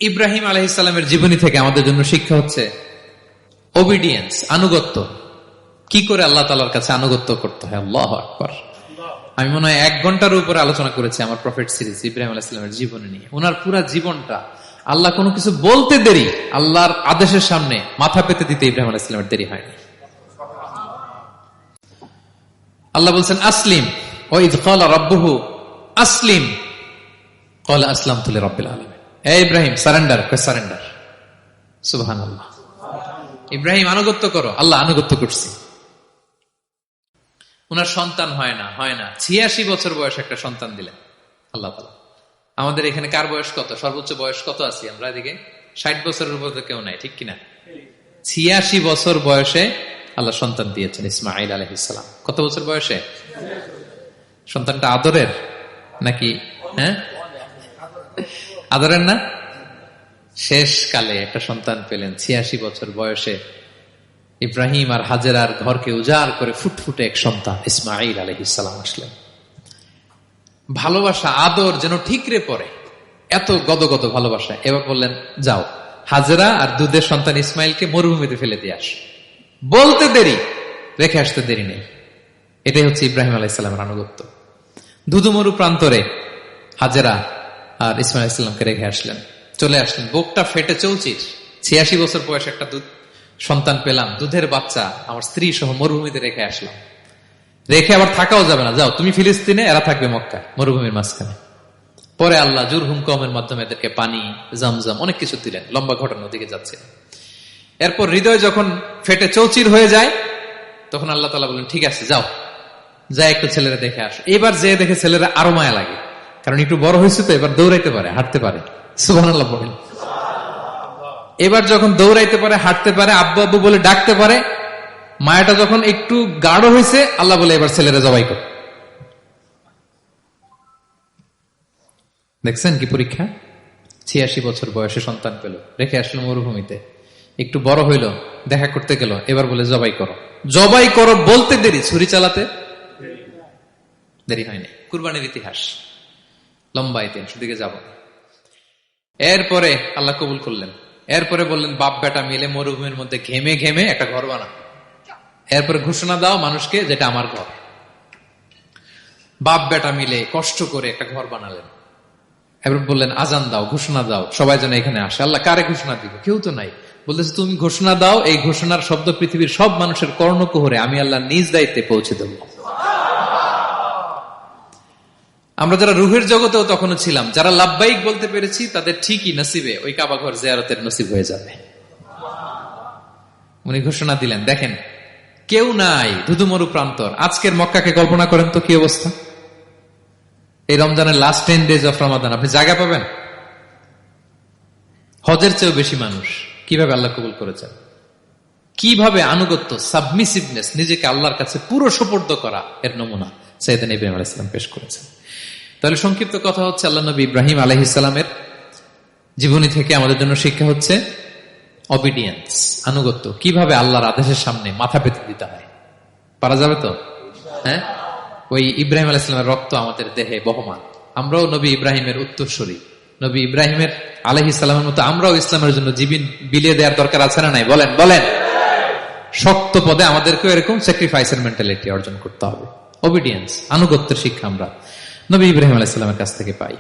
ইব্রাহিম আলাইহিস সালামের জীবনী থেকে আমাদের জন্য শিক্ষা হচ্ছে ওবিডিয়েন্স, আনুগত্য। কি করে আল্লাহ তাআলার কাছে আনুগত্য করতে হয়। আল্লাহু আকবার। আমি মনে হয় 1 ঘন্টার উপরে আলোচনা করেছি আমার প্রফেট সিরিজ ইব্রাহিম আলাইহিস সালামের জীবনী নিয়ে। ওনার পুরা জীবনটা আল্লাহ কোনো কিছু বলতে দেরি, আল্লাহর আদেশের সামনে মাথা পেতে দিতে ইব্রাহিম আলাইহিস সালামের দেরি হয়নি। আল্লাহ বলছেন আসলিম, ওয়াইদ ক্বালা রাব্বুহু আসলিম ক্বালা আসলামতু লিরাব্বিল আলামিন। হে ইব্রাহিম সারেন্ডার, সারেন্ডার। সুবহানাল্লাহ। ইব্রাহিম আনুগত্য করো, আল্লাহ আনুগত্য করছি। ওনার সন্তান হয় না 86 বছর বয়সে একটা সন্তান দিলেন আল্লাহ তাআলা। আমাদের এখানে কার বয়স কত, সর্বোচ্চ বয়স কত আছি আমরা? এদিকে 60 বছরের উপর তো কেউ নাই, ঠিক কিনা? 86 বছর বয়সে আল্লাহ সন্তান দিয়েছেন ইসমাঈল আলাইহিস সালাম। কত বছর বয়সে? সন্তানটা আদরের নাকি? হ্যাঁ, আদরের না? শেষ কালে একটা সন্তান পেলেন 86 বছর বয়সে। ইব্রাহিম আর হাজেরার ঘরকে উজাড় করে ফুটফুটে এক সন্তান ইসমাঈল আলাইহিস সালাম আসলেন। ভালোবাসা, আদর যেন ঠিকরে পড়ে, এত গদগদ ভালোবাসা। এবার বললেন যাও হাজেরা আর দুধের সন্তান ইসমাইলকে মরুভূমিতে ফেলে দিয়ে আস। বলতে দেরি, রেখে আসতে দেরি নেই। এটাই হচ্ছে ইব্রাহিম আলাইহিস সালামের আনুগত্য। ধুধুমরু প্রান্তরে হাজেরা আর ইসমাইল আলাইহিস সালামকে রেখে আসলেন, চলে আসলেন। বুকটা ফেটে চৌচির, 86 বছর বয়সে একটা সন্তান পেলাম, দুধের বাচ্চা, আমার স্ত্রী সহ মরুভূমিতে রেখে আসলাম। রেখে আবার থাকাও যাবে না, যাও তুমি ফিলিস্তিনে, এরা থাকবে মক্কায়, মরুভূমির মাঝখানে। পরে আল্লাহ জুরহুম কওমের মাধ্যমে এদেরকে পানি, জামজাম অনেক কিছু দিলেন। লম্বা ঘটনার দিকে যাচ্ছে। এরপর হৃদয় যখন ফেটে চৌচির হয়ে যায়, তখন আল্লাহ তাআলা বলেন ঠিক আছে যাও, যা একটু ছেলেরা দেখে আসো। এবার যে দেখে ছেলেরা আরো মায়া লাগে, কারণ একটু বড় হয়েছে তো, এবার দৌড়াইতে পারে, হাঁটতে পারে। সুবহানাল্লাহ বলেন। এবার যখন দৌড়াইতে পারে, হাঁটতে পারে, আব্বু আব্বু বলে ডাকতে পারে, মায়াটা যখন একটু গাঢ় হয়েছে, আল্লাহ বলে এবার ছেলেরা জবাই করে। দেখছেন কি পরীক্ষা? 86 বছর বয়সে সন্তান পেল, রেখে আসলো মরুভূমিতে। একটু বড় হইল, দেখা করতে গেল, এবার বলে জবাই করো। জবাই করো বলতে দেরি, ছুরি চালাতে দেরি হয়নি। কুরবানির ইতিহাস লম্বা ইতিহাস, দিকে যাব। এরপরে আল্লাহ কবুল করলেন। এরপরে বললেন বাপ বেটা মিলে মরুভূমির মধ্যে ঘেমে ঘেমে একটা ঘর বানাও। এরপরে ঘোষণা দাও মানুষকে, যেটা আমার ঘর। বাপ বেটা মিলে কষ্ট করে একটা ঘর বানালেন। এবার বললেন আজান দাও, ঘোষণা দাও, সবাই যেন এখানে আসে। আল্লাহ কারে ঘোষণা দিবে? কেউ তো নাই। বলতেছে তুমি ঘোষণা দাও, এই ঘোষণার শব্দ পৃথিবীর সব মানুষের কর্ণকুহরে আমি আল্লাহ নিজ দায়িত্বে পৌঁছে দেব। আমরা যারা রুহের জগতেও তখনও ছিলাম, যারা লাব্বাইক বলতে পেরেছি, তাদের ঠিকই নসিবে ওই কাবা ঘর জিয়ারতের নসিব হয়ে যাবে। উনি ঘোষণা দিলেন, দেখেন কেউ নাই, ধুধুমরু প্রান্তর। আজকের মক্কাকে কল্পনা করেন তো কি অবস্থা। এই রমজানের লাস্ট 10 days অফ রমাদান আপনি জায়গা পাবেন? হজের চেয়েও বেশি মানুষ। কিভাবে আল্লাহ কবুল করেছেন, কিভাবে আনুগত্য, সাবমিসিভনেস, নিজেকে আল্লাহর কাছে পুরো সুপর্দ করা, এর নমুনা সাইয়েদনা ইব্রাহিম আলাইহিস সালাম পেশ করেছেন। তাহলে সংক্ষিপ্ত কথা হচ্ছে, আল্লাহ নবী ইব্রাহিম আলাইহিস সালামের জীবনী থেকে আমাদের জন্য শিক্ষা হচ্ছে অবিডিয়েন্স, আনুগত্য। কিভাবে আল্লাহর আদেশের সামনে মাথা পেতে দিতে হয়। পারা যাবে তো? হ্যাঁ, ওই ইব্রাহিম আলাইহিস সালামের রক্ত আমাদের দেহে বহমান। আমরাও নবী ইব্রাহিমের উত্তরসূরি। নবী ইব্রাহিমের আলাইহিস সালামের মতো আমরাও ইসলামের জন্য জীবন বিলিয়ে দেওয়ার দরকার আছে না নাই? বলেন বলেন। শক্ত পদে আমাদেরকে এরকম স্যাক্রিফাইসের মেন্টালিটি অর্জন করতে হবে। অবিডিয়েন্স, আনুগত্যের শিক্ষা আমরা নবী ইব্রাহিম আলাইহিস সালামের কাছ থেকে পাই।